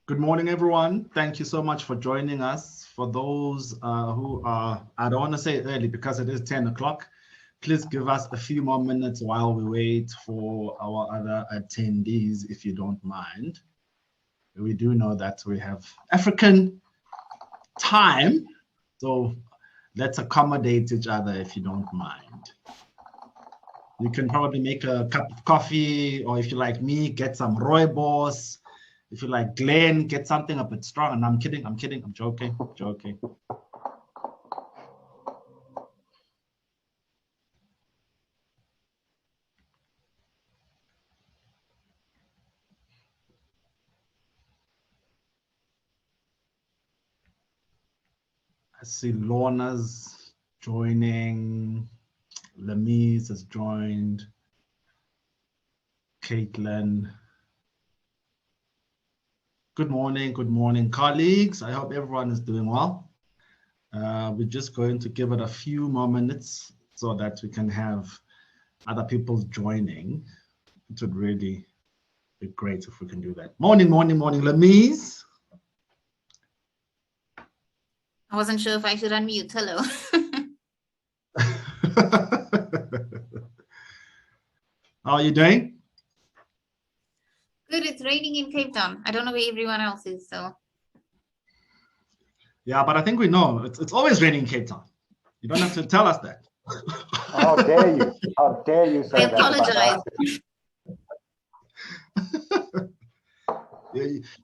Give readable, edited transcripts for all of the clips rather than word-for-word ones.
Good morning, everyone. Thank you so much for joining us. For those who are, I don't want to say early because it is 10 o'clock. Please give us a few more minutes while we wait for our other attendees, if you don't mind. We do know that we have African time, so let's accommodate each other if you don't mind. You can probably make a cup of coffee, or if you like me, get some rooibos. If you like Glenn, get something a bit strong. And I'm kidding, I'm joking. I see Lorna's joining. Lemise has joined. Caitlin. Good morning, colleagues. I hope everyone is doing well. We're just going to give it a few more minutes so that we can have other people joining. It would really be great if we can do that. Morning, Lemise. I wasn't sure if I should unmute. Hello. How are you doing? Good. It's raining in Cape Town. I don't know where everyone else is, so. Yeah, but I think we know it's always raining in Cape Town. You don't have to tell us that. How dare you? How dare you say that? I apologize.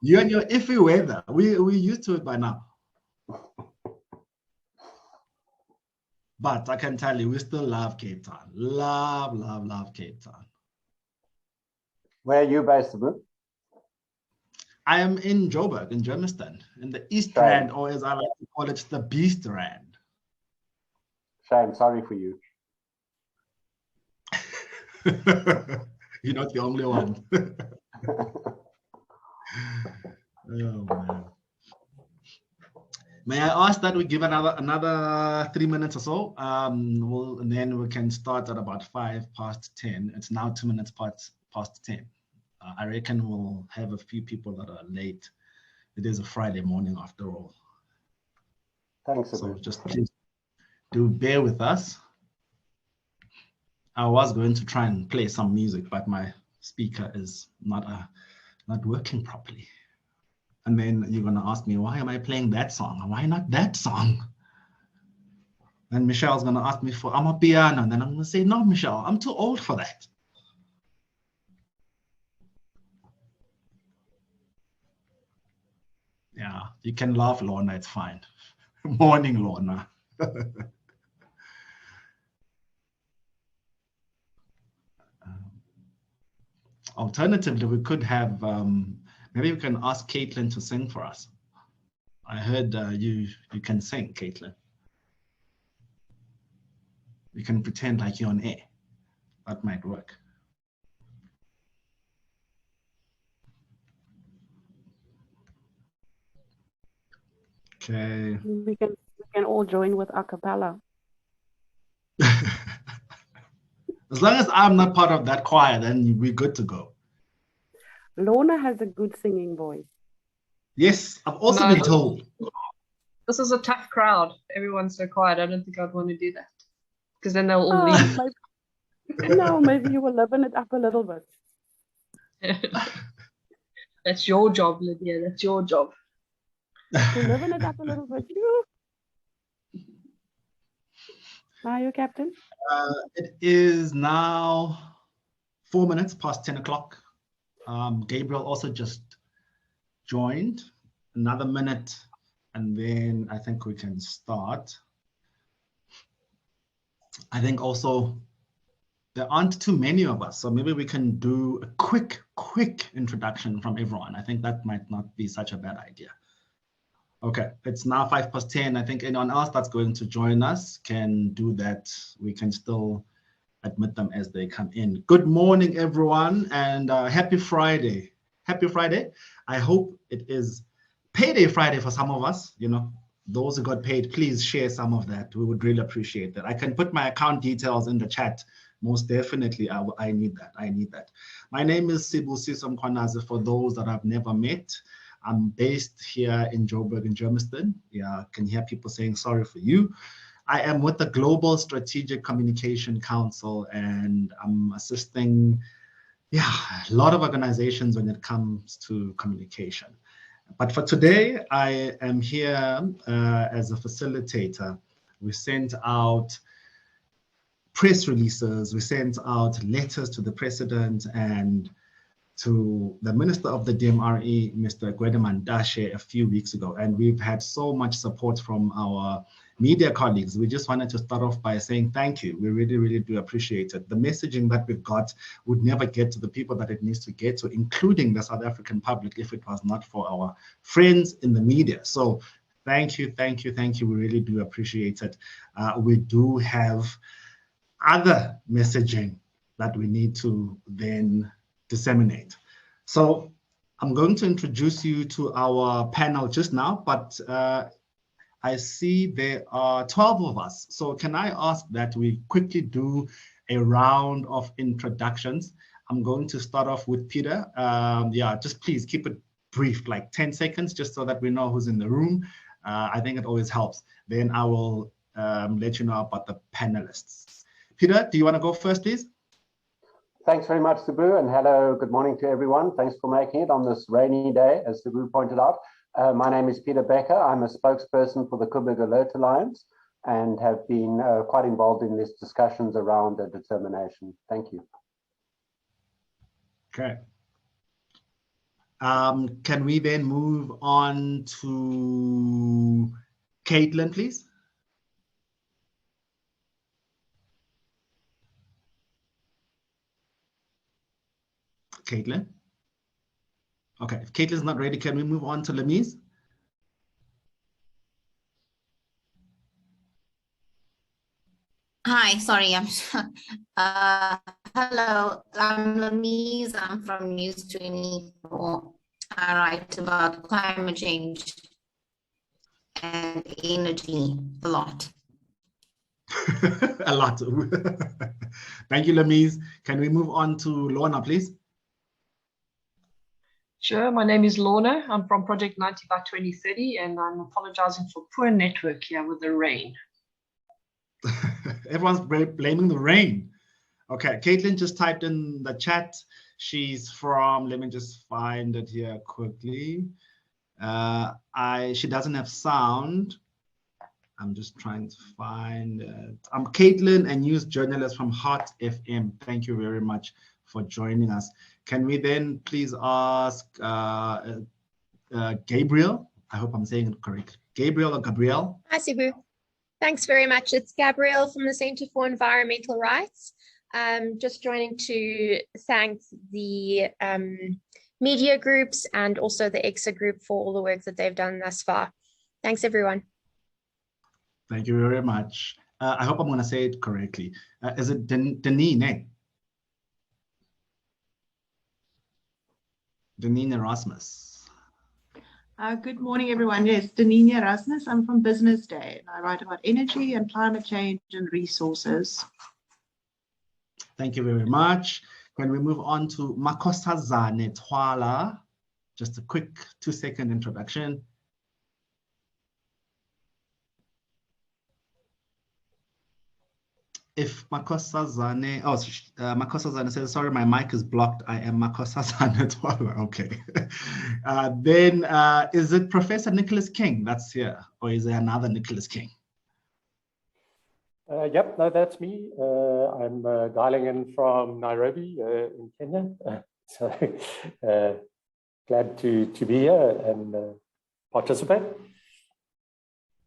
You and your iffy weather. We're used to it by now. But I can tell you, we still love Cape Town. Love Cape Town. Where are you based, Sabu? I am in Joburg, in Germiston, in the East Rand, or as I like to call it, the Beast Rand. Shame, sorry for you. You're not the only one. Oh, man. May I ask that we give another 3 minutes or so, and then we can start at about 10:05. It's now 2 minutes past 10. I reckon we'll have a few people that are late. It is a Friday morning after all. Thanks, so just please do bear with us. I was going to try and play some music, but my speaker is not working properly. And then you're going to ask me, why am I playing that song? Why not that song? And Michelle's going to ask me for Amapiano. And then I'm going to say, no, Michelle, I'm too old for that. Yeah, you can laugh, Lorna. It's fine. Morning, Lorna. Alternatively, we could have, maybe we can ask Caitlin to sing for us. I heard you can sing, Caitlin. You can pretend like you're on air. That might work. Okay. We can all join with a cappella. As long as I'm not part of that choir, then we're good to go. Lorna has a good singing voice. Yes, I've also been told. This is a tough crowd. Everyone's so quiet. I don't think I'd want to do that. Because then they'll all leave. No, maybe you will liven it up a little bit. That's your job, Lydia. That's your job. To liven it up a little bit. Are you, Captain? It is now 4 minutes past 10 o'clock. Gabriel also just joined. Another minute, and then I think we can start. I think also there aren't too many of us, so maybe we can do a quick introduction from everyone. I think that might not be such a bad idea. Okay, it's now 10:05. I think anyone else that's going to join us can do that. We can still admit them as they come in. Good morning, everyone, and happy Friday. Happy Friday. I hope it is payday Friday for some of us. You know, those who got paid, please share some of that. We would really appreciate that. I can put my account details in the chat. Most definitely, I need that. My name is Sibusiso Mkhwanazi, for those that I've never met. I'm based here in Joburg in Germiston. Yeah, I can hear people saying sorry for you. I am with the Global Strategic Communication Council, and I'm assisting a lot of organizations when it comes to communication. But for today, I am here as a facilitator. We sent out press releases, we sent out letters to the president and to the minister of the DMRE, Mr. Gwede a few weeks ago, and we've had so much support from our media colleagues. We just wanted to start off by saying thank you. We really, really do appreciate it. The messaging that we've got would never get to the people that it needs to get to, including the South African public, if it was not for our friends in the media. So thank you, thank you, thank you. We really do appreciate it. We do have other messaging that we need to then disseminate. So I'm going to introduce you to our panel just now, but I see there are 12 of us. So can I ask that we quickly do a round of introductions? I'm going to start off with Peter. Just please keep it brief, like 10 seconds, just so that we know who's in the room. I think it always helps. Then I will let you know about the panelists. Peter, do you want to go first, please? Thanks very much, Sabu, and hello, good morning to everyone. Thanks for making it on this rainy day, as Sabu pointed out. My name is Peter Becker. I'm a spokesperson for the Coburg Alert Alliance and have been quite involved in these discussions around the determination. Thank you. Okay. Can we then move on to Caitlin, please? Caitlin? Okay, if Caitlin's not ready, can we move on to Lemise? Hi, sorry, I'm hello, I'm Lemise. I'm from News 24. I write about climate change and energy a lot. A lot. Thank you, Lemise. Can we move on to Lorna, please? Sure, my name is Lorna. I'm from Project 90 by 2030, and I'm apologizing for poor network here with the rain. Everyone's blaming the rain. Okay, Caitlin just typed in the chat. She's from, let me just find it here quickly. She doesn't have sound. I'm just trying to find it. I'm Caitlin, a news journalist from Hot FM. Thank you very much for joining us. Can we then please ask Gabriel? I hope I'm saying it correct. Gabriel or Gabrielle? Hi, Sibu. Thanks very much. It's Gabrielle from the Centre for Environmental Rights. Just joining to thank the media groups and also the EXA group for all the work that they've done thus far. Thanks, everyone. Thank you very much. I hope I'm going to say it correctly. Is it Denine? Denine Erasmus. Good morning, everyone. Yes, Denine Erasmus. I'm from Business Day, and I write about energy and climate change and resources. Thank you very much. When we move on to Makosazane Twala, just a quick 2-second introduction. If Makosazane, Makosazane says, sorry, my mic is blocked. I am Makosazane Twala. Okay. Then is it Professor Nicholas King that's here, or is there another Nicholas King? Yep, no, that's me. I'm dialing in from Nairobi in Kenya. So glad to be here and participate.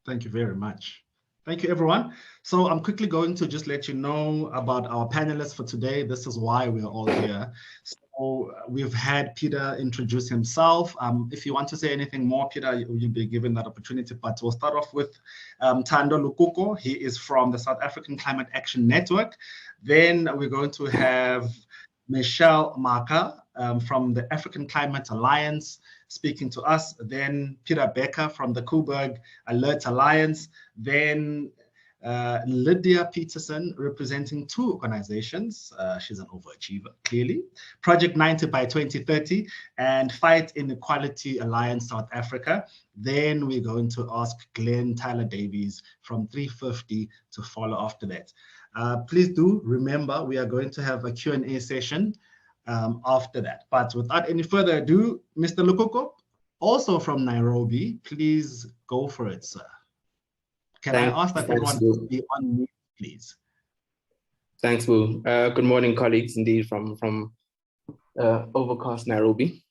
Thank you very much. Thank you, everyone. So I'm quickly going to just let you know about our panelists for today. This is why we're all here. So we've had Peter introduce himself. If you want to say anything more, Peter, you'll be given that opportunity. But we'll start off with Thando Lukuko. He is from the South African Climate Action Network. Then we're going to have Michelle Maka from the African Climate Alliance speaking to us. Then Peter Becker from the Coburg Alert Alliance. Then Lydia Peterson, representing two organizations. She's an overachiever, clearly. Project 90 by 2030 and Fight Inequality Alliance South Africa. Then we're going to ask Glenn Tyler Davies from 350 to follow after that. Please do remember, we are going to have a Q&A session after that. But without any further ado, Mr. Lukoko, also from Nairobi, please go for it, sir. Can I ask that everyone to be on mute, please? Thanks, Boo. Good morning, colleagues, indeed, from overcast Nairobi.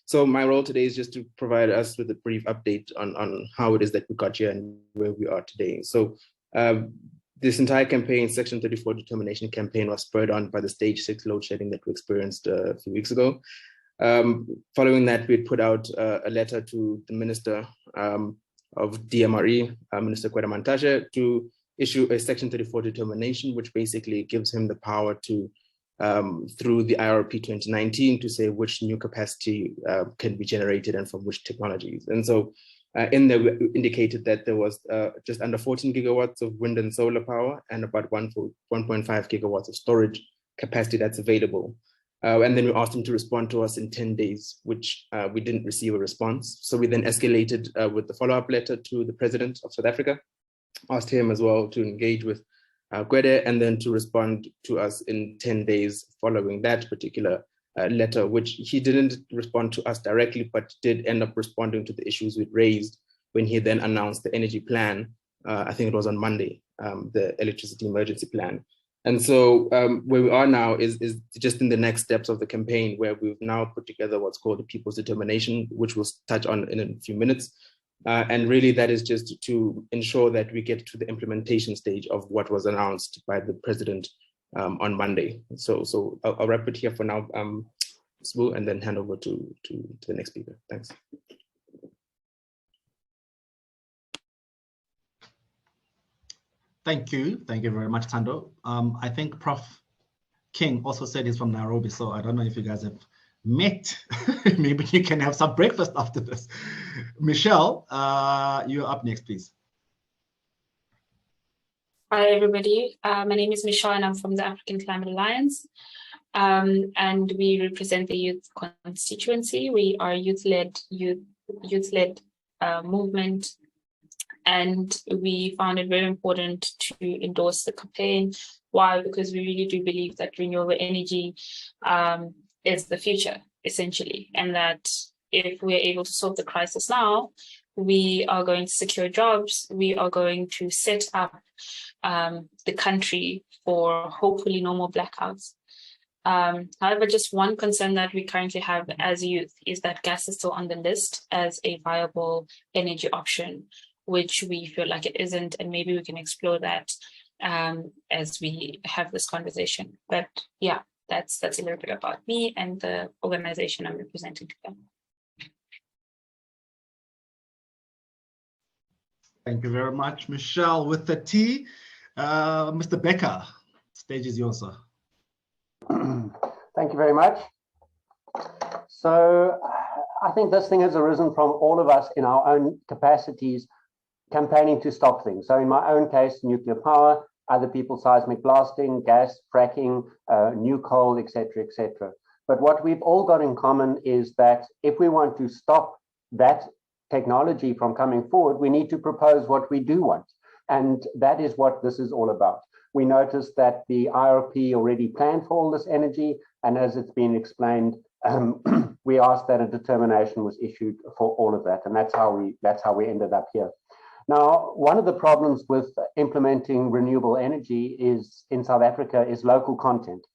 So my role today is just to provide us with a brief update on how it is that we got here and where we are today. So this entire campaign, Section 34 determination campaign, was spurred on by the stage 6 load shedding that we experienced a few weeks ago. Following that, we had put out a letter to the Minister of DMRE, Minister Kweda Mantashe, to issue a Section 34 determination, which basically gives him the power to, through the IRP 2019, to say which new capacity can be generated and from which technologies. And so in there, we indicated that there was just under 14 gigawatts of wind and solar power and about 1.5 gigawatts of storage capacity that's available. And then we asked him to respond to us in 10 days, which we didn't receive a response. So we then escalated with the follow-up letter to the President of South Africa, asked him as well to engage with Kwede and then to respond to us in 10 days following that particular letter, which he didn't respond to us directly, but did end up responding to the issues we'd raised when he then announced the energy plan. I think it was on Monday, the electricity emergency plan. And so where we are now is just in the next steps of the campaign, where we've now put together what's called the People's Determination, which we'll touch on in a few minutes. And really that is just to ensure that we get to the implementation stage of what was announced by the President on Monday. So I'll wrap it here for now, Sbu, and then hand over to the next speaker. Thanks. Thank you very much, Tando. I think Prof. King also said he's from Nairobi, so I don't know if you guys have met. Maybe you can have some breakfast after this. Michelle, you're up next, please. Hi, everybody. My name is Michelle, and I'm from the African Climate Alliance. And we represent the youth constituency. We are youth-led movement. And we found it very important to endorse the campaign. Why? Because we really do believe that renewable energy is the future, essentially. And that if we're able to solve the crisis now, we are going to secure jobs, we are going to set up the country for hopefully no more blackouts. However, just one concern that we currently have as youth is that gas is still on the list as a viable energy option, which we feel like it isn't, and maybe we can explore that as we have this conversation. But yeah, that's a little bit about me and the organization I'm representing today. Thank you very much, Michelle. With the T, Mr. Becker, stage is yours, sir. Thank you very much. So I think this thing has arisen from all of us in our own capacities campaigning to stop things. So in my own case, nuclear power, other people seismic blasting, gas, fracking, new coal, etc., etc. But what we've all got in common is that if we want to stop that technology from coming forward, we need to propose what we do want. And that is what this is all about. We noticed that the IRP already planned for all this energy, and as it's been explained, we asked that a determination was issued for all of that, and that's how we ended up here. Now, one of the problems with implementing renewable energy is in South Africa is local content,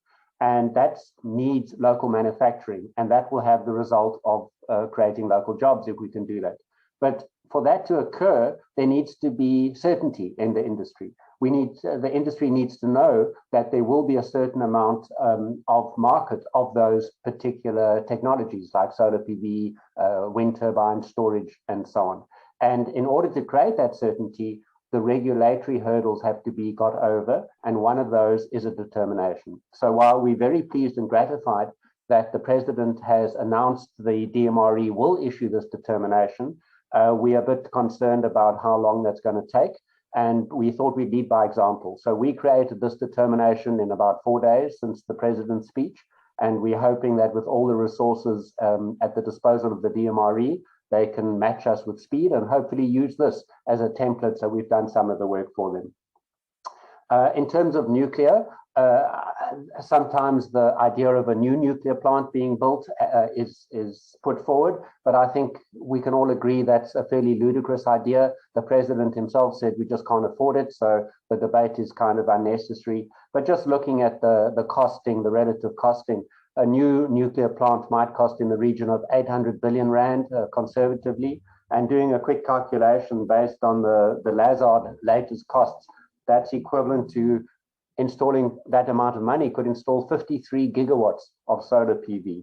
and that needs local manufacturing, and that will have the result of creating local jobs if we can do that. But for that to occur, there needs to be certainty in the industry. The industry needs to know that there will be a certain amount of market of those particular technologies like solar PV, wind turbine storage, and so on. And in order to create that certainty, the regulatory hurdles have to be got over, and one of those is a determination. So while we're very pleased and gratified that the President has announced the DMRE will issue this determination, we are a bit concerned about how long that's going to take. and we thought we'd lead by example. So we created this determination in about 4 days since the president's speech, and we're hoping that with all the resources at the disposal of the DMRE, they can match us with speed and hopefully use this as a template, so we've done some of the work for them. In terms of nuclear, sometimes the idea of a new nuclear plant being built is put forward, but I think we can all agree that's a fairly ludicrous idea. The president himself said we just can't afford it, so the debate is kind of unnecessary. But just looking at the costing, the relative costing, a new nuclear plant might cost in the region of 800 billion rand conservatively, and doing a quick calculation based on the Lazard latest costs, that's equivalent to installing that amount of money could install 53 gigawatts of solar PV.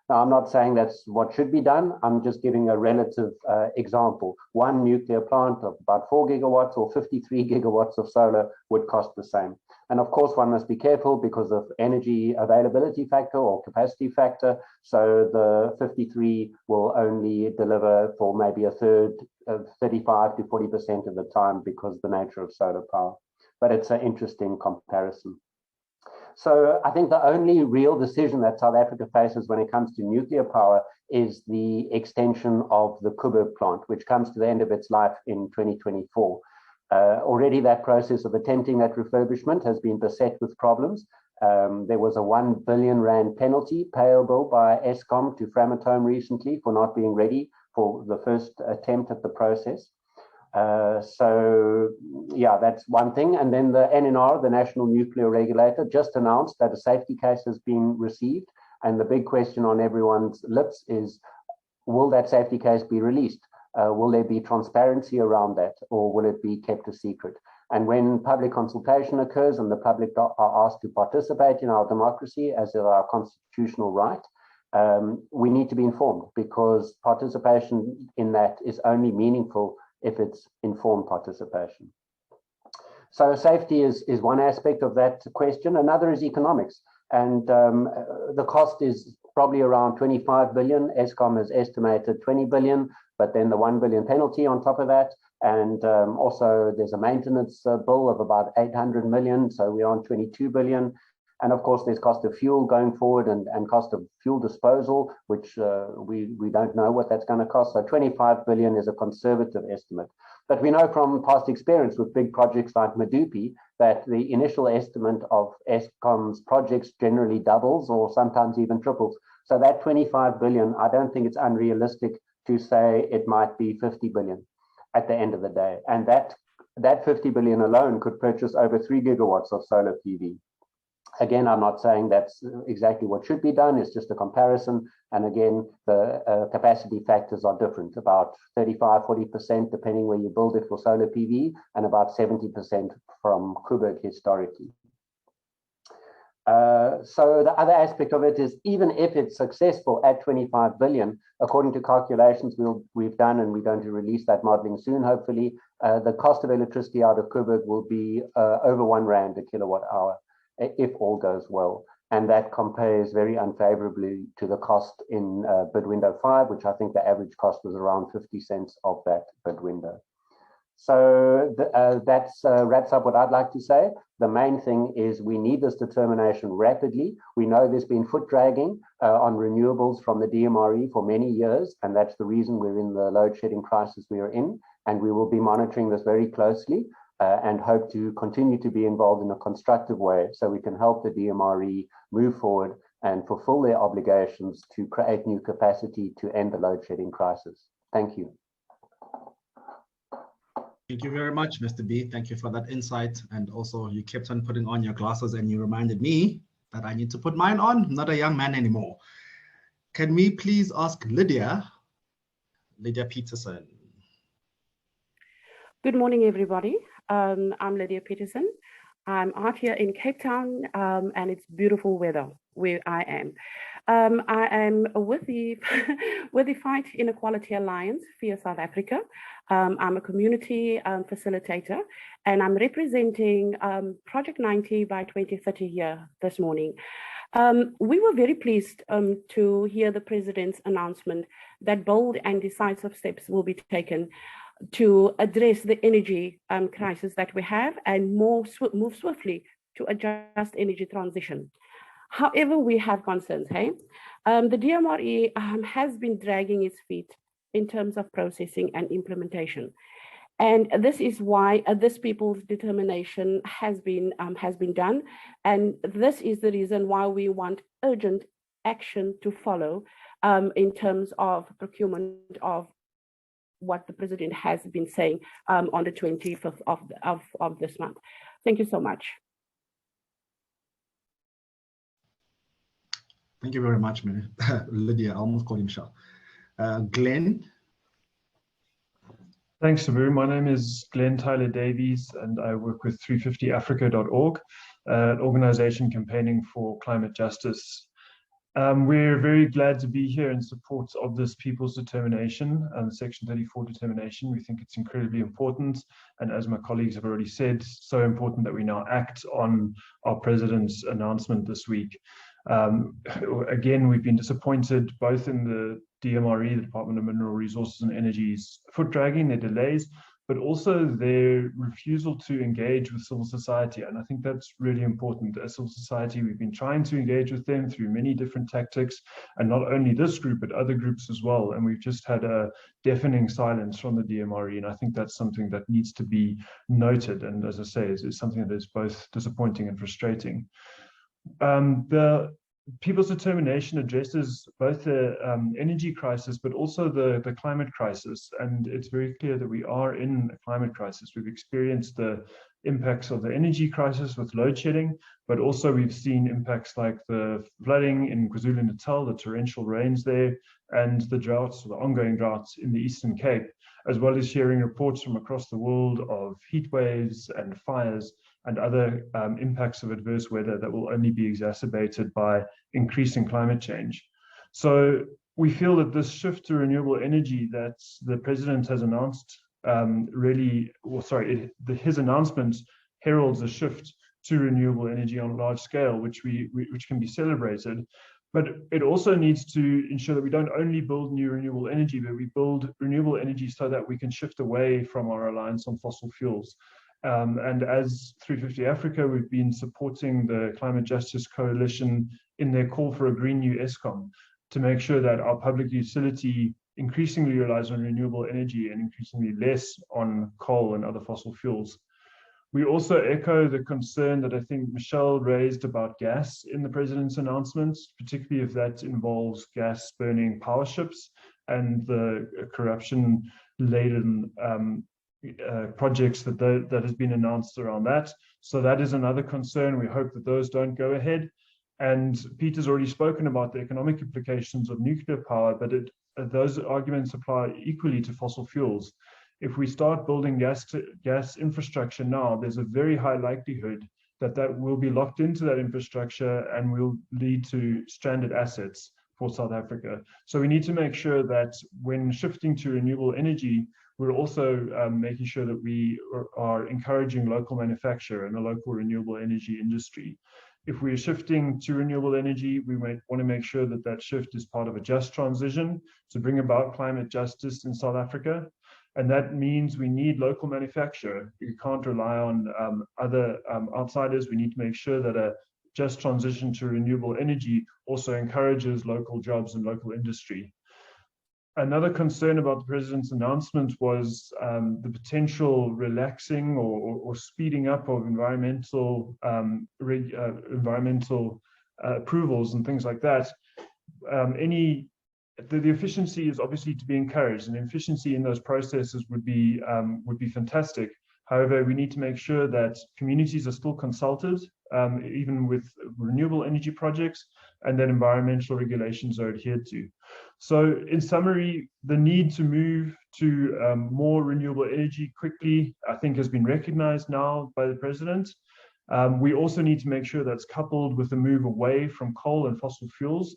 Now, I'm not saying that's what should be done. I'm just giving a relative example. One nuclear plant of about 4 gigawatts or 53 gigawatts of solar would cost the same. And of course, one must be careful because of energy availability factor or capacity factor. So the 53 will only deliver for maybe a third of 35 to 40% of the time because of the nature of solar power. But it's an interesting comparison. So I think the only real decision that South Africa faces when it comes to nuclear power is the extension of the Coburg plant, which comes to the end of its life in 2024. Already that process of attempting that refurbishment has been beset with problems. There was a 1 billion rand penalty payable by Eskom to Framatome recently for not being ready for the first attempt at the process. So yeah, that's one thing. And then the NNR, the National Nuclear Regulator, just announced that a safety case has been received. And the big question on everyone's lips is, will that safety case be released? Will there be transparency around that, or will it be kept a secret? And when public consultation occurs and the public are asked to participate in our democracy as our constitutional right, we need to be informed, because participation in that is only meaningful if it's informed participation. So safety is one aspect of that question. Another is economics. And the cost is probably around 25 billion. Eskom has estimated 20 billion, but then the 1 billion penalty on top of that. And also there's a maintenance bill of about 800 million. So we're on 22 billion. And of course, there's cost of fuel going forward and cost of fuel disposal, which we don't know what that's going to cost. So 25 billion is a conservative estimate. But we know from past experience with big projects like Medupi that the initial estimate of Eskom's projects generally doubles or sometimes even triples. So that 25 billion, I don't think it's unrealistic to say it might be 50 billion at the end of the day. And that 50 billion alone could purchase over 3 gigawatts of solar PV. Again, I'm not saying that's exactly what should be done. It's just a comparison. And again, the capacity factors are different, about 35, 40%, depending where you build it for solar PV, and about 70% from Coburg historically. So the other aspect of it is, even if it's successful at 25 billion, according to calculations we've done, and we're going to release that modeling soon, hopefully, the cost of electricity out of Coburg will be over 1 rand a kilowatt hour, if all goes well. And that compares very unfavorably to the cost in bid window 5, which I think the average cost was around 50 cents of that bid window. So that wraps up what I'd like to say. The main thing is we need this determination rapidly. We know there's been foot dragging on renewables from the DMRE for many years, and that's the reason we're in the load shedding crisis we are in. And we will be monitoring this very closely and hope to continue to be involved in a constructive way so we can help the DMRE move forward and fulfill their obligations to create new capacity to end the load shedding crisis. Thank you. Thank you very much, Mr. B. Thank you for that insight. And also you kept on putting on your glasses and you reminded me that I need to put mine on. I'm not a young man anymore. Can we please ask Lydia Peterson? Good morning, everybody. I'm Lydia Peterson. I'm out here in Cape Town, and it's beautiful weather where I am. I am with the Fight Inequality Alliance, FIA South Africa. I'm a community facilitator, and I'm representing Project 90 by 2030 here this morning. We were very pleased to hear the President's announcement that bold and decisive steps will be taken to address the energy crisis that we have and move swiftly to a just energy transition. However, we have concerns. The DMRE has been dragging its feet in terms of processing and implementation. And this is why this people's determination has been done. And this is the reason why we want urgent action to follow in terms of procurement of what the president has been saying on the 25th of this month. Thank you so much. Thank you very much, Lydia. I almost called him Michelle. Glenn. Thanks, Sabu. My name is Glenn Tyler Davies, and I work with 350africa.org, an organization campaigning for climate justice. We're very glad to be here in support of this people's determination and Section 34 determination. We think it's incredibly important. And as my colleagues have already said, so important that we now act on our president's announcement this week. Again, we've been disappointed both in the DMRE, the Department of Mineral Resources and Energy's foot dragging, their delays, but also their refusal to engage with civil society. And I think that's really important. As civil society, we've been trying to engage with them through many different tactics, and not only this group, but other groups as well. And we've just had a deafening silence from the DMRE. And I think that's something that needs to be noted. And as I say, it's something that is both disappointing and frustrating. The people's determination addresses both the energy crisis, but also the climate crisis. And it's very clear that we are in a climate crisis. We've experienced the impacts of the energy crisis with load shedding, but also we've seen impacts like the flooding in KwaZulu-Natal, the torrential rains there, and the droughts, the ongoing droughts in the Eastern Cape, as well as hearing reports from across the world of heat waves and fires and other impacts of adverse weather that will only be exacerbated by increasing climate change. So we feel that this shift to renewable energy that the president has announced his announcement heralds a shift to renewable energy on a large scale, which can be celebrated. But it also needs to ensure that we don't only build new renewable energy, but we build renewable energy so that we can shift away from our reliance on fossil fuels. And as 350 Africa, we've been supporting the Climate Justice Coalition in their call for a green new ESCOM to make sure that our public utility increasingly relies on renewable energy and increasingly less on coal and other fossil fuels. We also echo the concern that I think Michelle raised about gas in the president's announcements, particularly if that involves gas burning power ships and the corruption-laden projects that has been announced around that. So that is another concern. We hope that those don't go ahead. And Peter's already spoken about the economic implications of nuclear power, but those arguments apply equally to fossil fuels. If we start building gas infrastructure now, there's a very high likelihood that will be locked into that infrastructure and will lead to stranded assets for South Africa. So we need to make sure that when shifting to renewable energy, we're also making sure that we are encouraging local manufacture and a local renewable energy industry. If we're shifting to renewable energy, we might want to make sure that that shift is part of a just transition to bring about climate justice in South Africa. And that means we need local manufacture. We can't rely on other outsiders. We need to make sure that a just transition to renewable energy also encourages local jobs and local industry. Another concern about the president's announcement was the potential relaxing or speeding up of environmental approvals and things like that. The efficiency is obviously to be encouraged, and efficiency in those processes would be fantastic. However, we need to make sure that communities are still consulted, even with renewable energy projects, and that environmental regulations are adhered to. So in summary, the need to move to more renewable energy quickly, I think, has been recognized now by the president. We also need to make sure that's coupled with a move away from coal and fossil fuels.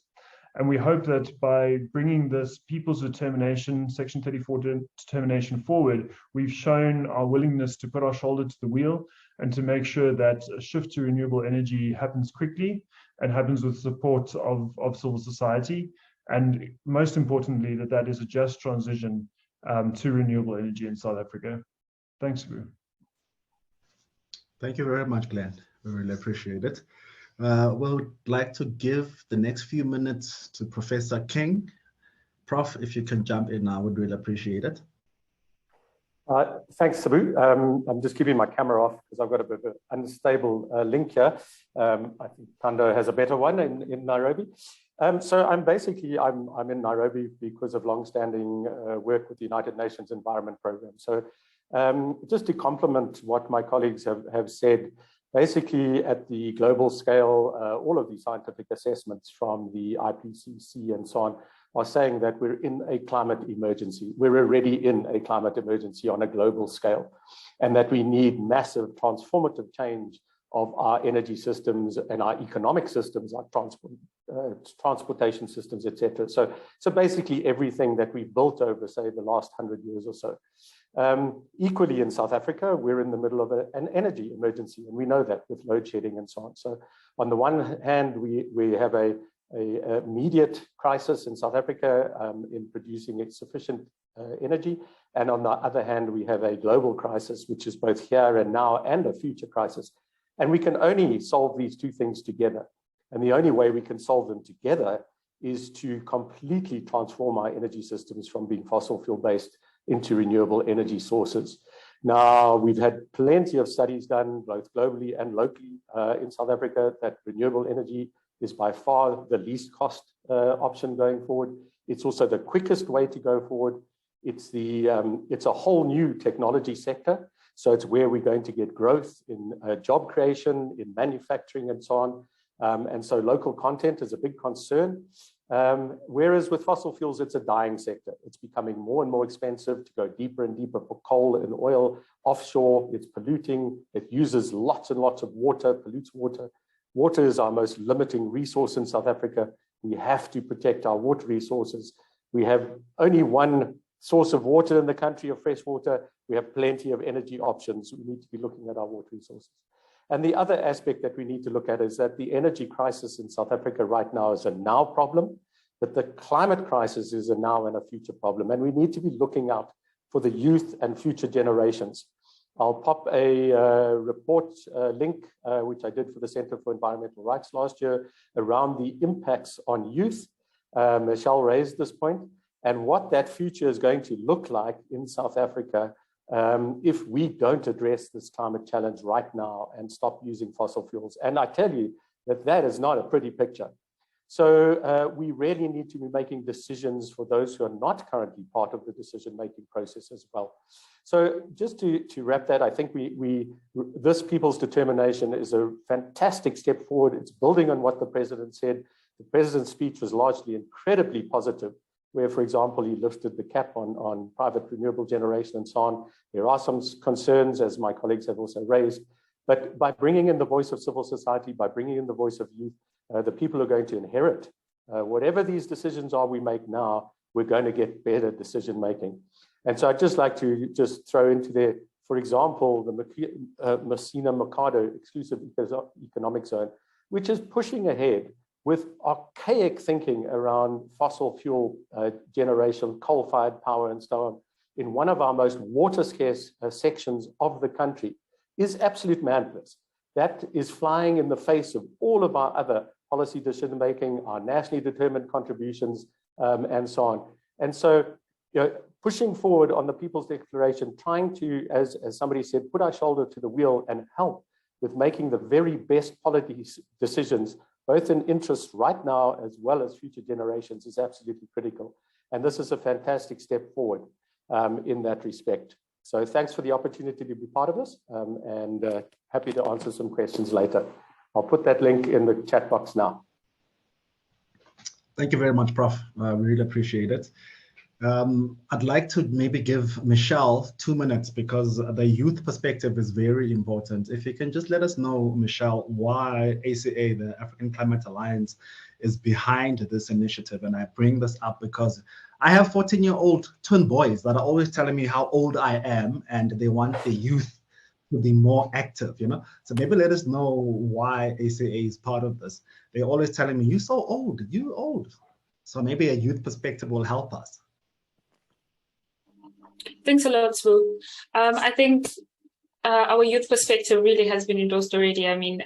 And we hope that by bringing this people's determination, Section 34 determination forward, we've shown our willingness to put our shoulder to the wheel and to make sure that a shift to renewable energy happens quickly and happens with support of civil society. And most importantly, that is a just transition to renewable energy in South Africa. Thanks, Boo. Thank you very much, Glenn. We really appreciate it. We'll like to give the next few minutes to Professor King. Prof, if you can jump in now, I would really appreciate it. Thanks, Sabu. I'm just keeping my camera off because I've got a bit of an unstable link here. I think Thando has a better one in Nairobi. So I'm in Nairobi because of long-standing work with the United Nations Environment Programme. So just to complement what my colleagues have said, basically at the global scale, all of the scientific assessments from the IPCC and so on are saying that we're in a climate emergency. We're already in a climate emergency on a global scale, and that we need massive transformative change of our energy systems and our economic systems, our transportation systems, etc. So basically everything that we've built over, say, the last 100 years or so. Equally in South Africa, we're in the middle of an energy emergency, and we know that with load shedding and so on. So on the one hand, we have a immediate crisis in South Africa in producing sufficient energy. And on the other hand, we have a global crisis, which is both here and now and a future crisis. And we can only solve these two things together. And the only way we can solve them together is to completely transform our energy systems from being fossil fuel based into renewable energy sources. Now, we've had plenty of studies done both globally and locally in South Africa that renewable energy is by far the least cost option going forward. It's also the quickest way to go forward. It's a whole new technology sector. So it's where we're going to get growth in job creation, in manufacturing and so on. And so local content is a big concern. Whereas with fossil fuels, it's a dying sector. It's becoming more and more expensive to go deeper and deeper for coal and oil offshore. It's polluting. It uses lots and lots of water, pollutes water. Water is our most limiting resource in South Africa. We have to protect our water resources. We have only one source of water in the country, of fresh water. We have plenty of energy options. We need to be looking at our water resources. And the other aspect that we need to look at is that the energy crisis in South Africa right now is a now problem, but the climate crisis is a now and a future problem. And we need to be looking out for the youth and future generations. I'll pop a report link, which I did for the Center for Environmental Rights last year, around the impacts on youth. Michelle raised this point, and what that future is going to look like in South Africa if we don't address this climate challenge right now and stop using fossil fuels. And I tell you that is not a pretty picture. So we really need to be making decisions for those who are not currently part of the decision-making process as well. So just to wrap that, I think this people's determination is a fantastic step forward. It's building on what the president said. The president's speech was largely incredibly positive, where, for example, he lifted the cap on private renewable generation and so on. There are some concerns, as my colleagues have also raised, but by bringing in the voice of civil society, by bringing in the voice of youth, the people are going to inherit. Whatever these decisions are we make now, we're going to get better decision making. And so I'd just like to just throw into there, for example, the Messina Mercado exclusive economic zone, which is pushing ahead with archaic thinking around fossil fuel generation, coal-fired power and so on, in one of our most water-scarce sections of the country, is absolute madness. That is flying in the face of all of our other policy decision-making, our nationally determined contributions, and so on. And so, pushing forward on the People's Declaration, trying to, as somebody said, put our shoulder to the wheel and help with making the very best policy decisions, both in interest right now as well as future generations, is absolutely critical. And this is a fantastic step forward in that respect. So thanks for the opportunity to be part of this, and happy to answer some questions later. I'll put that link in the chat box now. Thank you very much, Prof. We really appreciate it. I'd like to maybe give Michelle 2 minutes because the youth perspective is very important. If you can just let us know, Michelle, why ACA, the African Climate Alliance, is behind this initiative. And I bring this up because I have 14-year-old twin boys that are always telling me how old I am and they want the youth to be more active, So maybe let us know why ACA is part of this. They're always telling me, you're so old, you're old. So maybe a youth perspective will help us. Thanks a lot, Sue. I think our youth perspective really has been endorsed already. I mean,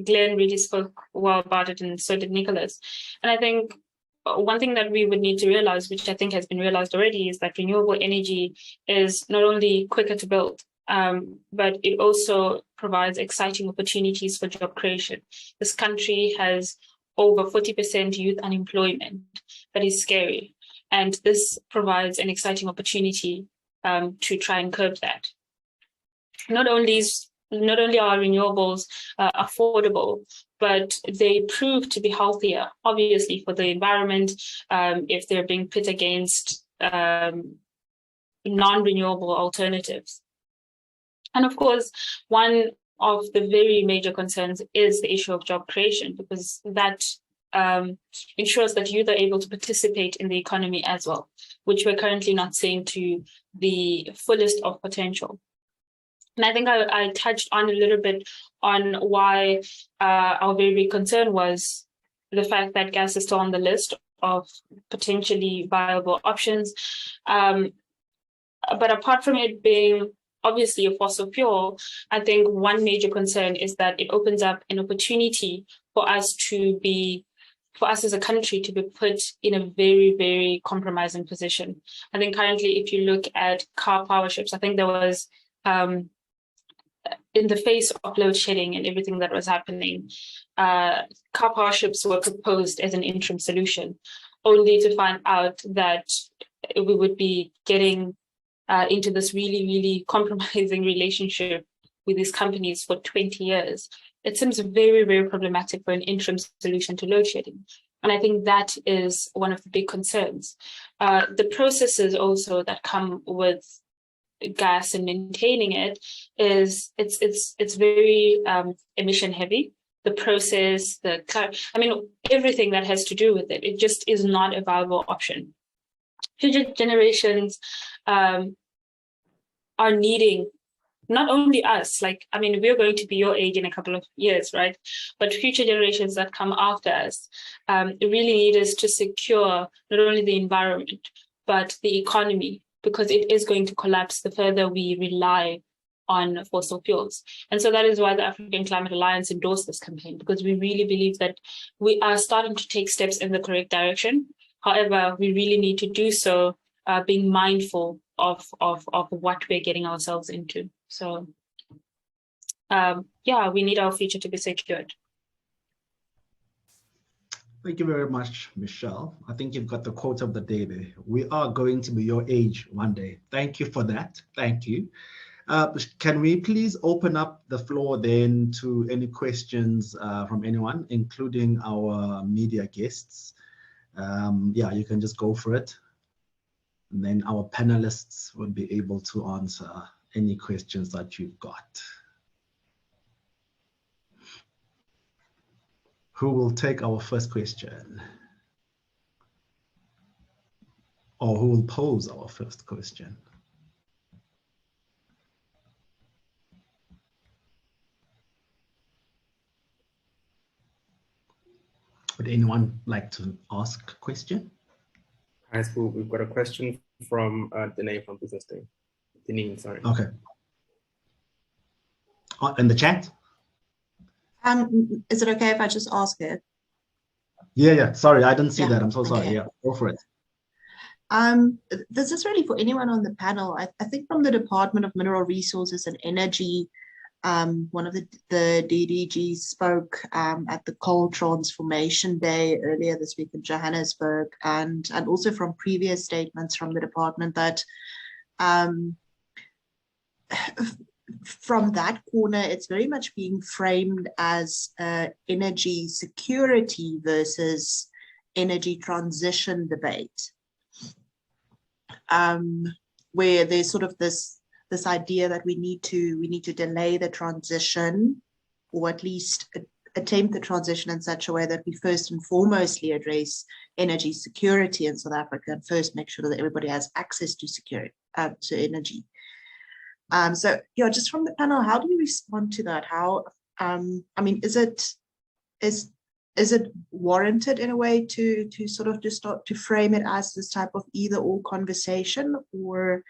Glenn really spoke well about it, and so did Nicholas. And I think one thing that we would need to realize, which I think has been realized already, is that renewable energy is not only quicker to build, but it also provides exciting opportunities for job creation. This country has over 40% youth unemployment. That is scary. And this provides an exciting opportunity to try and curb that. Not only are renewables affordable, but they prove to be healthier, obviously, for the environment, if they're being put against non-renewable alternatives. And of course, one of the very major concerns is the issue of job creation, because that ensures that youth are able to participate in the economy as well, which we're currently not seeing to the fullest of potential. And I think I touched on a little bit on why our very big concern was the fact that gas is still on the list of potentially viable options. But apart from it being obviously a fossil fuel, I think one major concern is that it opens up an opportunity for us as a country to be put in a very, very compromising position. I think currently, if you look at car power ships, I think there was, in the face of load shedding and everything that was happening, car power ships were proposed as an interim solution, only to find out that we would be getting into this really, really compromising relationship with these companies for 20 years. It seems very, very problematic for an interim solution to load shedding. And I think that is one of the big concerns. The processes also that come with gas and maintaining it is it's very emission heavy. The process, everything that has to do with it, it just is not a viable option. Future generations are needing not only us, we're going to be your age in a couple of years, right? But future generations that come after us really need us to secure not only the environment, but the economy, because it is going to collapse the further we rely on fossil fuels. And so that is why the African Climate Alliance endorsed this campaign, because we really believe that we are starting to take steps in the correct direction. However, we really need to do so being mindful of what we're getting ourselves into. So we need our future to be secured. Thank you very much, Michelle. I think you've got the quote of the day there. We are going to be your age one day. Thank you for that. Thank you. Can we please open up the floor then to any questions from anyone, including our media guests? You can just go for it. And then our panelists will be able to answer any questions that you've got. Who will take our first question? Or who will pose our first question? Would anyone like to ask a question? High school, we've got a question from Danae from Business Day. Deneen, sorry. Okay. In the chat? Is it okay if I just ask it? Yeah. Sorry, I didn't see that. I'm so sorry. Okay. Yeah, go for it. This is really for anyone on the panel. I think from the Department of Mineral Resources and Energy, one of the DDGs spoke at the Coal Transformation Day earlier this week in Johannesburg, and also from previous statements from the department that from that corner, it's very much being framed as energy security versus energy transition debate, where there's sort of this idea that we need to delay the transition, or at least attempt the transition in such a way that we first and foremostly address energy security in South Africa, and first make sure that everybody has access to to energy. So just from the panel, how do you respond to that? How is it warranted in a way to sort of just start to frame it as this type of either or conversation, or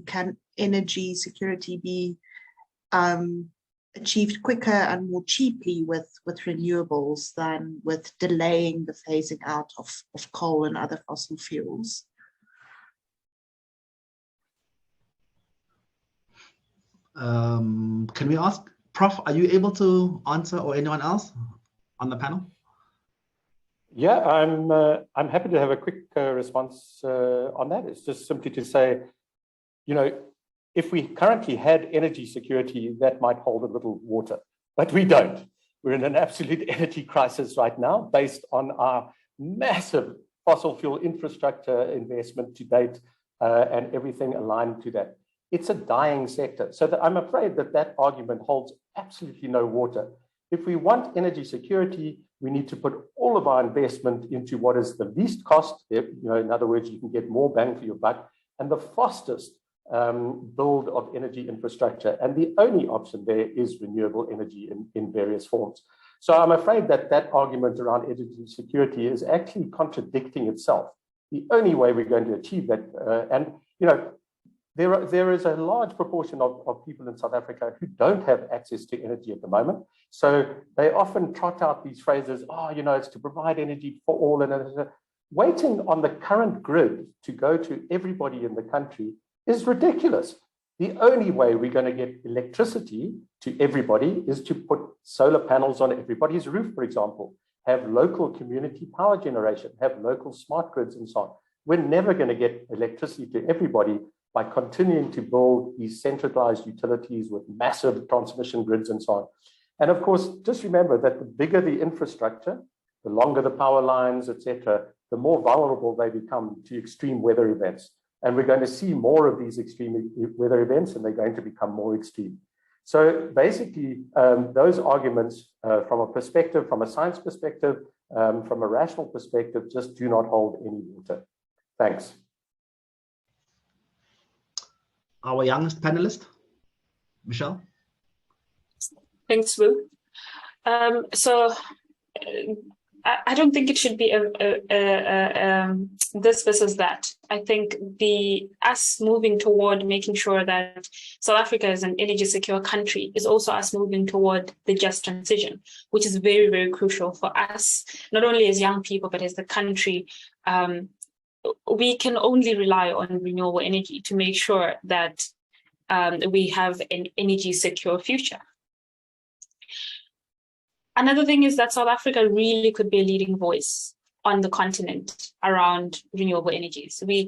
can energy security be achieved quicker and more cheaply with renewables than with delaying the phasing out of coal and other fossil fuels? Can we ask, Prof, are you able to answer, or anyone else on the panel? Yeah, I'm happy to have a quick response on that. It's just simply to say, if we currently had energy security, that might hold a little water, but we don't. We're in an absolute energy crisis right now based on our massive fossil fuel infrastructure investment to date and everything aligned to that. It's a dying sector. So that I'm afraid that argument holds absolutely no water. If we want energy security, we need to put all of our investment into what is the least cost. In other words, you can get more bang for your buck, and the fastest build of energy infrastructure. And the only option there is renewable energy in various forms. So I'm afraid that argument around energy security is actually contradicting itself. The only way we're going to achieve that, there is a large proportion of people in South Africa who don't have access to energy at the moment. So they often trot out these phrases, it's to provide energy for all. And waiting on the current grid to go to everybody in the country is ridiculous. The only way we're going to get electricity to everybody is to put solar panels on everybody's roof, for example, have local community power generation, have local smart grids and so on. We're never going to get electricity to everybody by continuing to build these centralized utilities with massive transmission grids and so on. And of course, just remember that the bigger the infrastructure, the longer the power lines, etc., the more vulnerable they become to extreme weather events. And we're going to see more of these extreme weather events, and they're going to become more extreme. So basically, those arguments from a science perspective, from a rational perspective, just do not hold any water. Thanks. Our youngest panelist, Michelle. Thanks, Wu. I don't think it should be this versus that. I think us moving toward making sure that South Africa is an energy secure country is also us moving toward the just transition, which is very, very crucial for us, not only as young people, but as the country. We can only rely on renewable energy to make sure that we have an energy secure future. Another thing is that South Africa really could be a leading voice on the continent around renewable energies. We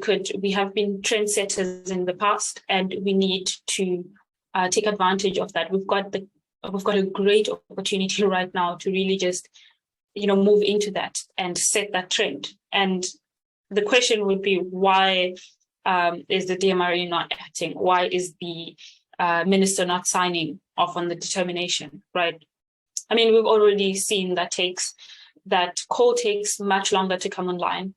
have been trendsetters in the past, and we need to take advantage of that. We've got a great opportunity right now to really just, move into that and set that trend. And the question would be, why is the DMRE not acting? Why is the minister not signing off on the determination, right? I mean, we've already seen that coal takes much longer to come online.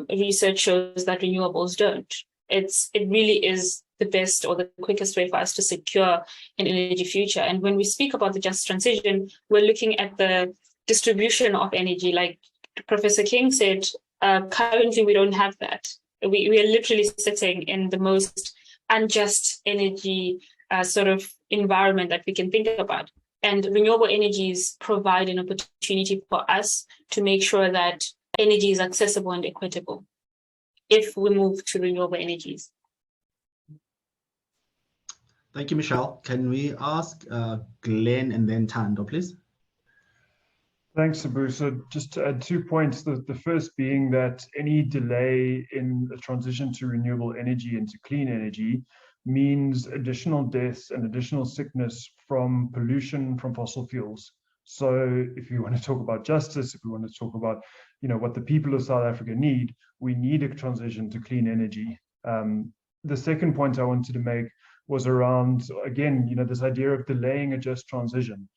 Research shows that renewables don't. It really is the best or the quickest way for us to secure an energy future. And when we speak about the just transition, we're looking at the distribution of energy. Like Professor King said, currently we don't have that. We are literally sitting in the most unjust energy sort of environment that we can think about. And renewable energies provide an opportunity for us to make sure that energy is accessible and equitable if we move to renewable energies. Thank you, Michelle. Can we ask Glenn and then Tando, please? Thanks, Sabu. So just to add 2 points, the first being that any delay in the transition to renewable energy and to clean energy means additional deaths and additional sickness from pollution from fossil fuels. So if you want to talk about justice, if we want to talk about what the people of South Africa need, we need a transition to clean energy. The second point I wanted to make was around, again, this idea of delaying a just transition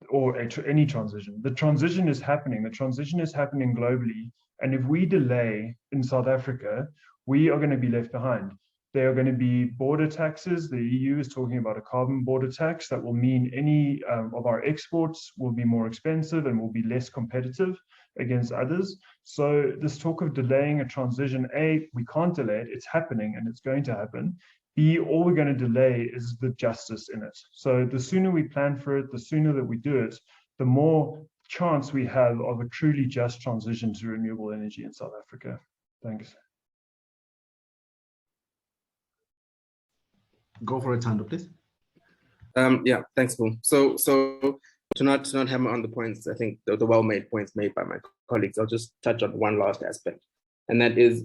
or any transition. The transition is happening. The transition is happening globally. And if we delay in South Africa, we are going to be left behind. There are going to be border taxes. The EU is talking about a carbon border tax that will mean any of our exports will be more expensive and will be less competitive. against others. So this talk of delaying a transition, A, we can't delay it, it's happening and it's going to happen. B, all we're going to delay is the justice in it. So the sooner we plan for it, the sooner that we do it, the more chance we have of a truly just transition to renewable energy in South Africa. Thanks. Go for it, Thando, please. Yeah, thanks, Paul. So to not hammer on the points, I think the well-made points made by my colleagues, I'll just touch on one last aspect, and that is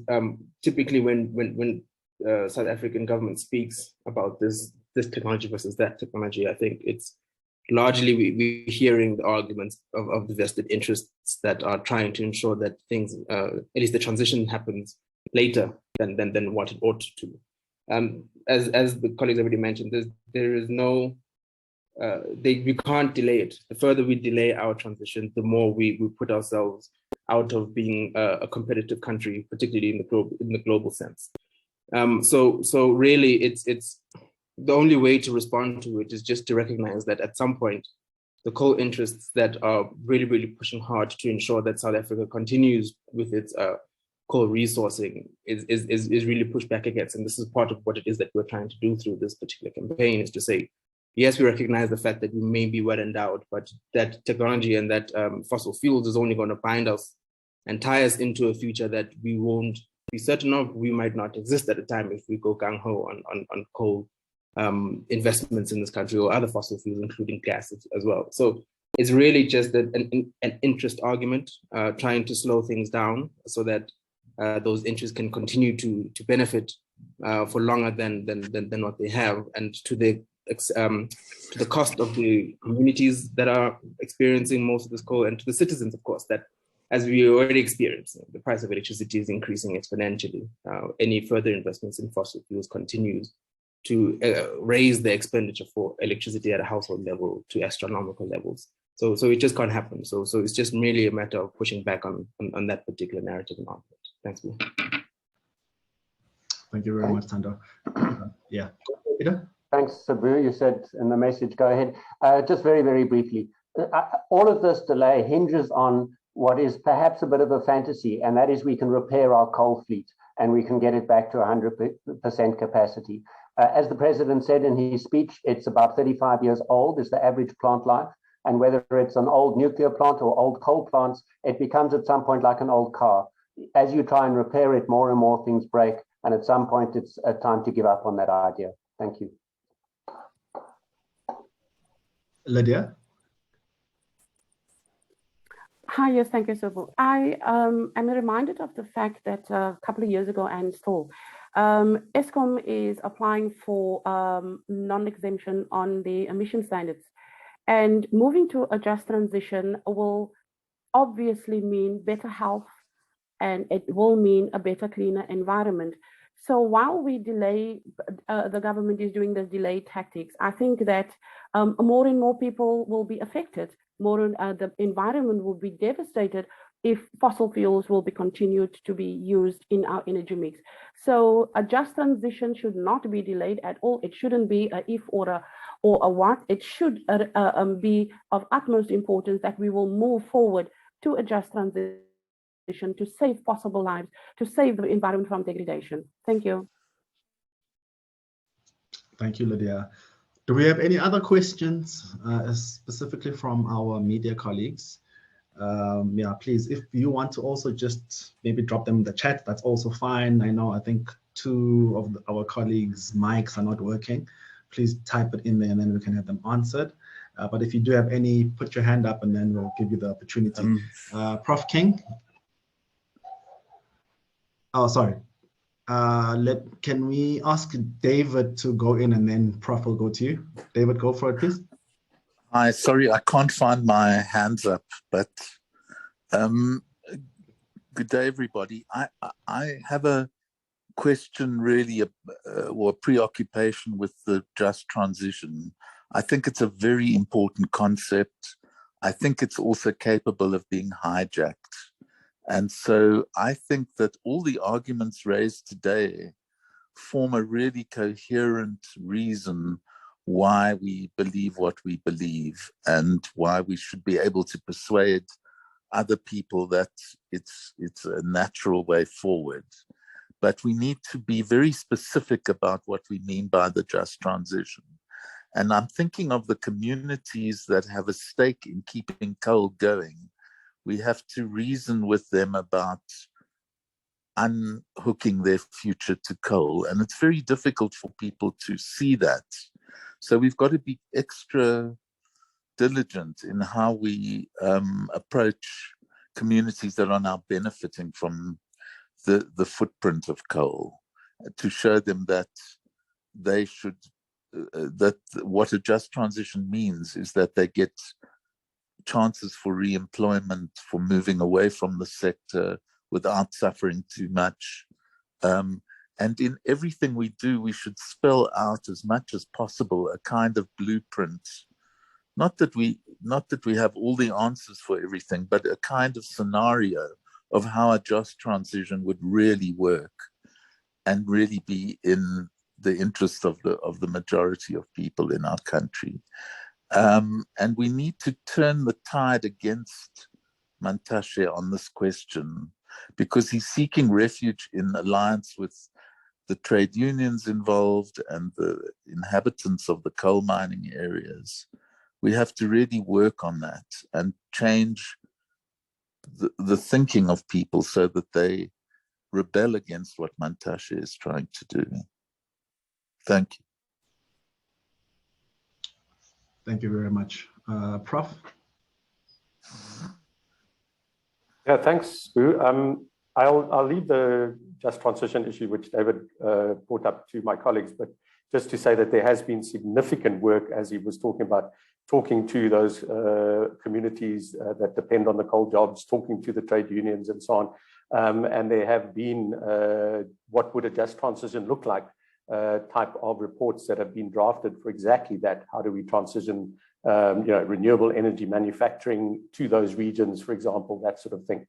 typically when South African government speaks about this technology versus that technology, I think it's largely we're hearing the arguments of the vested interests that are trying to ensure that things, at least the transition happens later than what it ought to. As the colleagues already mentioned, there is no, we can't delay it. The further we delay our transition, the more we put ourselves out of being a competitive country, particularly in the global sense. So really, it's the only way to respond to it is just to recognize that at some point, the coal interests that are really pushing hard to ensure that South Africa continues with its coal resourcing is really pushed back against. And this is part of what it is that we're trying to do through this particular campaign, is to say, yes, we recognize the fact that we may be well endowed, but that technology and that fossil fuels is only going to bind us and tie us into a future that we won't be certain of. We might not exist at a time if we go gung-ho on coal investments in this country, or other fossil fuels, including gas as well. So it's really just an interest argument, trying to slow things down so that those interests can continue to benefit for longer than what they have, and to the cost of the communities that are experiencing most of this coal, and to the citizens, of course, that, as we already experienced, the price of electricity is increasing exponentially. Any further investments in fossil fuels continues to raise the expenditure for electricity at a household level to astronomical levels. So it just can't happen. So it's just merely a matter of pushing back on that particular narrative and argument. Thanks, Bill. Thank you very much, Thando. Yeah, Peter? Thanks, Sabu. You said in the message, go ahead. Just very briefly, all of this delay hinges on what is perhaps a bit of a fantasy, and that is we can repair our coal fleet and we can get it back to 100% capacity. As the president said in his speech, it's about 35 years old is the average plant life. And whether it's an old nuclear plant or old coal plants, it becomes at some point like an old car. As you try and repair it, more and more things break. And at some point, it's time to give up on that idea. Thank you. Lydia? Hi, yes, thank you, Sabu. I am reminded of the fact that a couple of years ago, and still, Eskom is applying for non-exemption on the emission standards. And moving to a just transition will obviously mean better health, and it will mean a better, cleaner environment. So while we delay, the government is doing this delay tactics, I think that more and more people will be affected. The environment will be devastated if fossil fuels will be continued to be used in our energy mix. So a just transition should not be delayed at all. It shouldn't be a if or a what. It should be of utmost importance that we will move forward to a just transition to save possible lives, to save the environment from degradation. Thank you. Thank you, Lydia. Do we have any other questions, specifically from our media colleagues? Yeah, please, if you want to also just maybe drop them in the chat, that's also fine. I think two of our colleagues' mics are not working. Please type it in there and then we can have them answered. But if you do have any, put your hand up and then we'll give you the opportunity. Prof. King? Oh, sorry. Can we ask David to go in and then Prof will go to you? David, go for it, please. Hi, sorry, I can't find my hands up, but good day, everybody. I have a question really, or a preoccupation with the just transition. I think it's a very important concept. I think it's also capable of being hijacked. And so I think that all the arguments raised today form a really coherent reason why we believe what we believe and why we should be able to persuade other people that it's a natural way forward. But we need to be very specific about what we mean by the just transition. And I'm thinking of the communities that have a stake in keeping coal going. We have to reason with them about unhooking their future to coal. And it's very difficult for people to see that. So we've got to be extra diligent in how we approach communities that are now benefiting from the footprint of coal, to show them that they should, that what a just transition means is that they get chances for re-employment, for moving away from the sector without suffering too much. And in everything we do, we should spell out as much as possible a kind of blueprint. Not that we have all the answers for everything, but a kind of scenario of how a just transition would really work and really be in the interest of the majority of people in our country. And we need to turn the tide against Mantashe on this question, because he's seeking refuge in alliance with the trade unions involved and the inhabitants of the coal mining areas. We have to really work on that and change the thinking of people so that they rebel against what Mantashe is trying to do. Thank you. Thank you very much. Prof? Yeah, thanks, Boo. I'll leave the just transition issue, which David brought up, to my colleagues, but just to say that there has been significant work, as he was talking about, talking to those communities that depend on the coal jobs, talking to the trade unions and so on. And there have been what would a just transition look like type of reports that have been drafted for exactly that. How do we transition renewable energy manufacturing to those regions, for example, that sort of thing.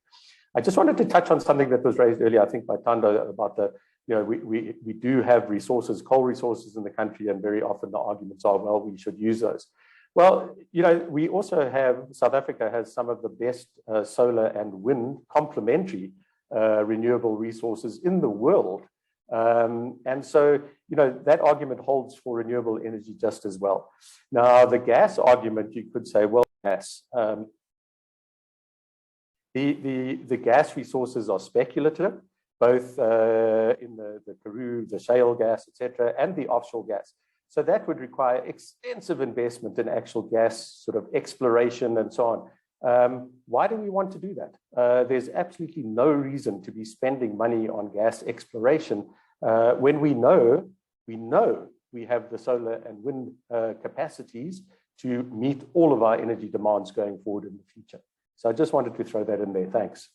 I just wanted to touch on something that was raised earlier, I think by Tando, about the, we do have resources, coal resources in the country, and very often the arguments are, well, we should use those. Well, we also have, South Africa has some of the best solar and wind complementary renewable resources in the world. And so, that argument holds for renewable energy just as well. Now, the gas argument, you could say, well, gas. The gas resources are speculative, both in the Karoo, the shale gas, etc., and the offshore gas. So that would require extensive investment in actual gas sort of exploration and so on. Why do we want to do that? There's absolutely no reason to be spending money on gas exploration when we know we have the solar and wind capacities to meet all of our energy demands going forward in the future. So I just wanted to throw that in there. Thanks.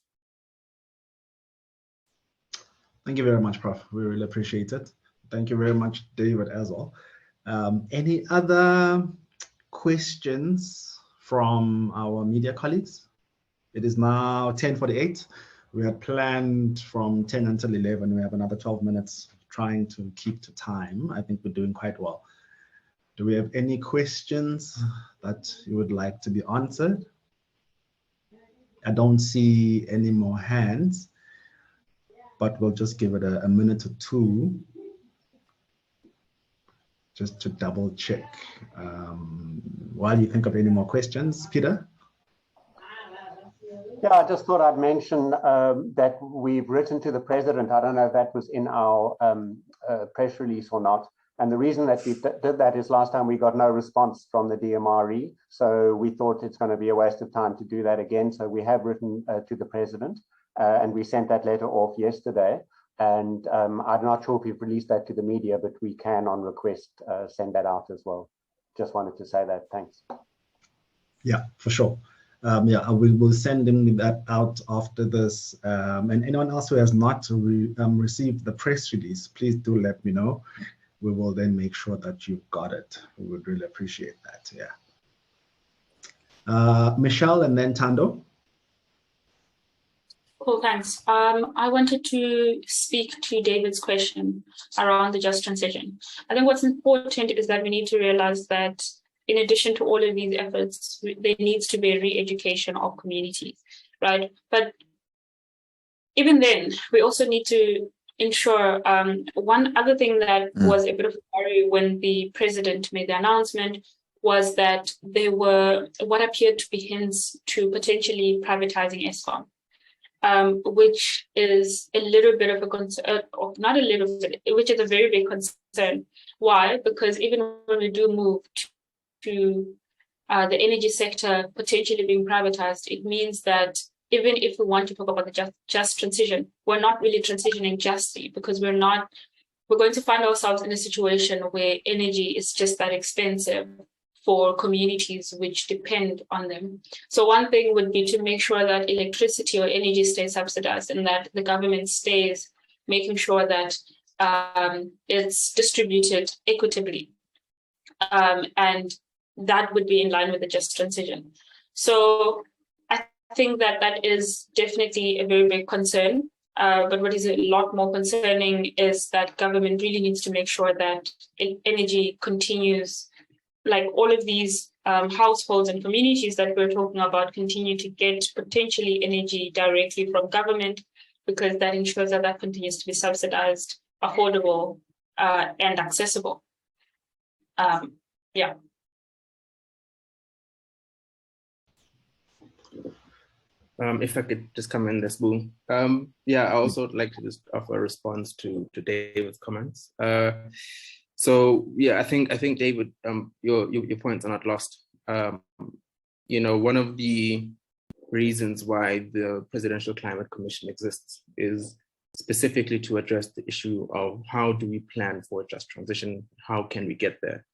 Thank you very much, Prof. We really appreciate it. Thank you very much, David, as well. Any other questions from our media colleagues? It is now 10:48. We had planned from 10 until 11. We have another 12 minutes trying to keep to time. I think we're doing quite well. Do we have any questions that you would like to be answered? I don't see any more hands, but we'll just give it a minute or two just to double check. While you think of any more questions, Peter? Yeah, I just thought I'd mention that we've written to the president. I don't know if that was in our press release or not. And the reason that we did that is last time we got no response from the DMRE. So we thought it's going to be a waste of time to do that again. So we have written to the president and we sent that letter off yesterday. And I'm not sure if we've released that to the media, but we can on request send that out as well. Just wanted to say that. Thanks. Yeah, for sure. We will send them that out after this. And anyone else who has not received the press release, please do let me know. We will then make sure that you've got it. We would really appreciate that. Yeah. Michelle and then Tando. Cool, thanks. I wanted to speak to David's question around the just transition. I think what's important is that we need to realize that in addition to all of these efforts, there needs to be a re-education of communities. right? But even then, we also need to ensure one other thing that was a bit of a worry when the president made the announcement was that there were what appeared to be hints to potentially privatizing Eskom, which is a little bit of a concern, or not a little bit, which is a very big concern. Why? Because even when we do move to the energy sector potentially being privatized, it means that even if we want to talk about the just transition, we're not really transitioning justly, because we're going to find ourselves in a situation where energy is just that expensive for communities which depend on them. So one thing would be to make sure that electricity or energy stays subsidized, and that the government stays making sure that it's distributed equitably. And that would be in line with the just transition. So I think that that is definitely a very big concern. But what is a lot more concerning is that government really needs to make sure that energy continues, like all of these households and communities that we're talking about continue to get potentially energy directly from government, because that ensures that that continues to be subsidized, affordable, and accessible. Yeah. If I could just come in this boom. Yeah, I also would like to just offer a response to David's comments. So yeah, I think David, your points are not lost. You know, one of the reasons why the Presidential Climate Commission exists is specifically to address the issue of how do we plan for a just transition? How can we get there?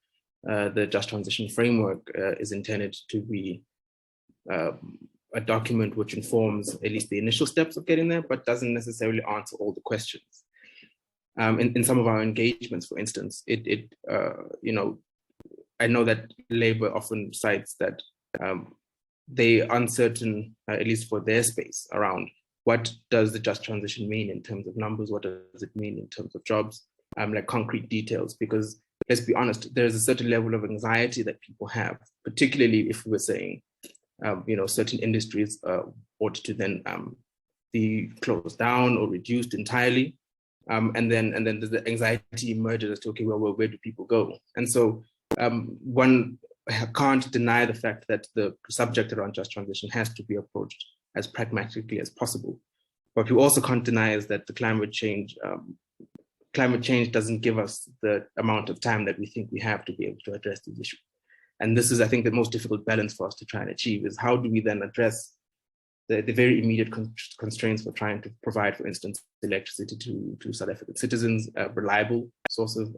The just transition framework is intended to be a document which informs at least the initial steps of getting there, but doesn't necessarily answer all the questions. In some of our engagements, for instance, you know, I know that Labour often cites that they're uncertain, at least for their space, around what does the just transition mean in terms of numbers, what does it mean in terms of jobs, like concrete details, because let's be honest, there's a certain level of anxiety that people have, particularly if we're saying, you know, certain industries ought to then be closed down or reduced entirely. And then there's the anxiety emerges as to, okay, well, where do people go? And so one can't deny the fact that the subject around just transition has to be approached as pragmatically as possible. But we also can't deny is that the climate change doesn't give us the amount of time that we think we have to be able to address these issues. And this is, I think, the most difficult balance for us to try and achieve, is how do we then address the very immediate constraints for trying to provide, for instance, electricity to South African citizens, a reliable source of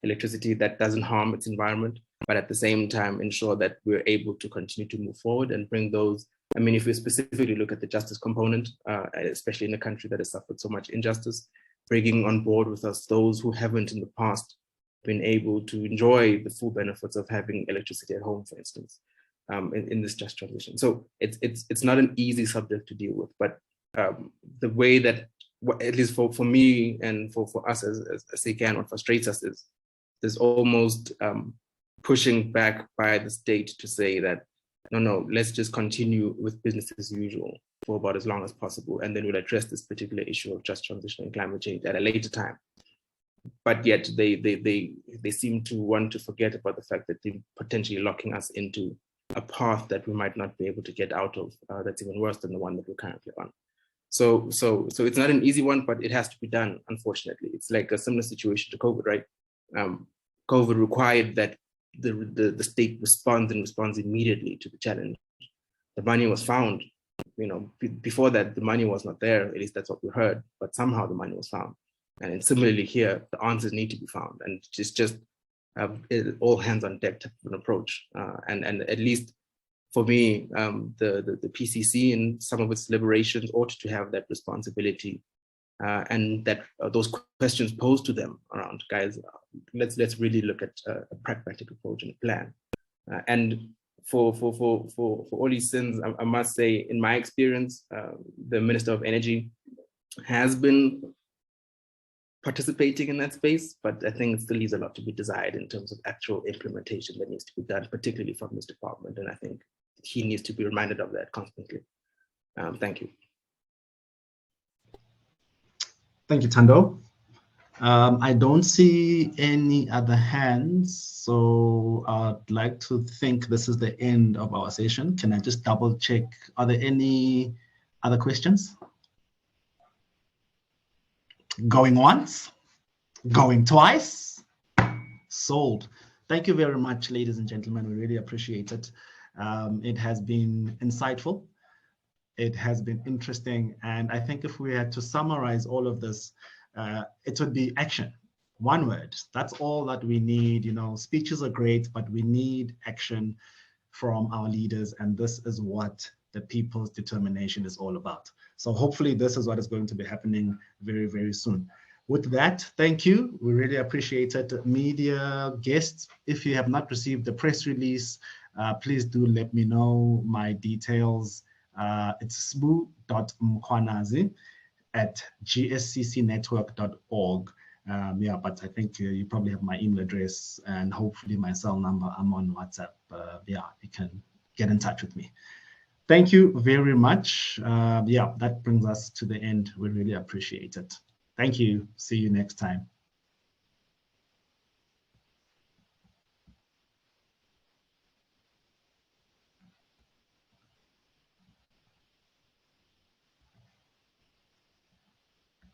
electricity that doesn't harm its environment, but at the same time ensure that we're able to continue to move forward and bring those. I mean, if we specifically look at the justice component, especially in a country that has suffered so much injustice, bringing on board with us those who haven't in the past been able to enjoy the full benefits of having electricity at home, for instance, in this just transition. So it's not an easy subject to deal with, but the way that, at least for me and for us as SACAN, what frustrates us is there's almost pushing back by the state to say that, no, let's just continue with business as usual for about as long as possible, and then we'll address this particular issue of just transition and climate change at a later time. But yet they seem to want to forget about the fact that they're potentially locking us into a path that we might not be able to get out of, that's even worse than the one that we're currently on. So it's not an easy one, but it has to be done, unfortunately. It's like a similar situation to COVID, right? COVID required that the state responds immediately to the challenge. The money was found, you know, before that, the money was not there, at least that's what we heard, but somehow the money was found. And similarly here, the answers need to be found, and it's just all hands on deck type of an approach. And at least for me, the PCC and some of its deliberations ought to have that responsibility, and that those questions posed to them around, guys, let's really look at a pragmatic approach and a plan. And for all these sins, I must say, in my experience, the Minister of Energy has been participating in that space, but I think it still leaves a lot to be desired in terms of actual implementation that needs to be done, particularly from this department. And I think he needs to be reminded of that constantly. Thank you. Thank you, Tando. I don't see any other hands, so I'd like to think this is the end of our session. Can I just double check? Are there any other questions? Going once, going twice, sold. Thank you very much, ladies and gentlemen. We really appreciate it. It has been insightful. It has been interesting. And I think if we had to summarize all of this, it would be action. One word. That's all that we need. You know, speeches are great, but we need action from our leaders. And this is what the people's determination is all about. So hopefully this is what is going to be happening very, very soon. With that, thank you. We really appreciate it. Media guests, if you have not received the press release, please do let me know. My details, it's sbu.mkhwanazi@gsccnetwork.org. Yeah, but I think you probably have my email address and hopefully my cell number. I'm on WhatsApp. Yeah, you can get in touch with me. Thank you very much. Yeah, that brings us to the end. We really appreciate it. Thank you. See you next time.